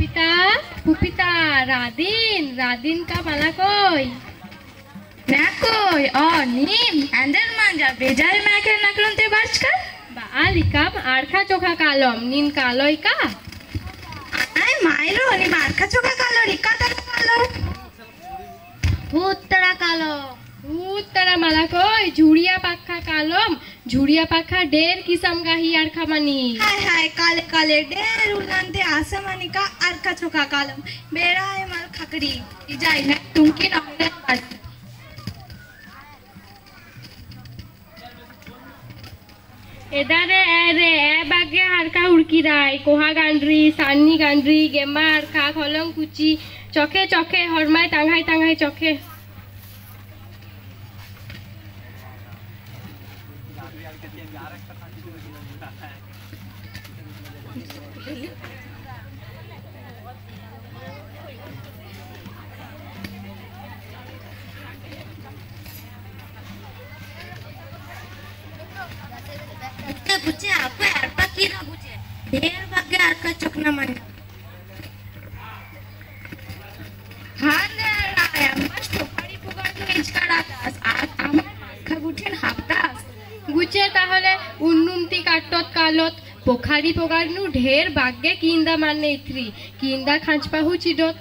पुपिता रादिन का माला कोई Nakoi, oh nim, andar manja, bejar maker naklon te barchka? Baalikam arka choka kalom, nin kaloi ka? Ay mailo, ni barka choka kalo, rika tara kalo. Uttara माला कोई झुड़िया पाखा कालम झुड़िया पाखा ढेर किस्म का ही अरखा money हाय काले काले ढेर उड़ानते आसमानी का अरखा चोका कालम बेड़ा है माल खकड़ी इजाई ना तुमकी ना एदारे एरे ए बागे हरका उड़की राय कोहा गांड्री सानी गांड्री गेमा अरखा खोलम कुची चोखे चोखे हरमाय तांघाई चोखे बुझे आपको अरपा की ना बुझे ढेर बागे अरका चकना मन हाँ ने आया मस्त पड़ी पुगार तो इचकाड़ा दास आज आमर खगुठेन हापतास गुचे ताहले उन्नुंती काटत कालत पोखारी पोगारनु ढेर बागे किंदा मारने इथरी किंदा खांचपाहु चिडत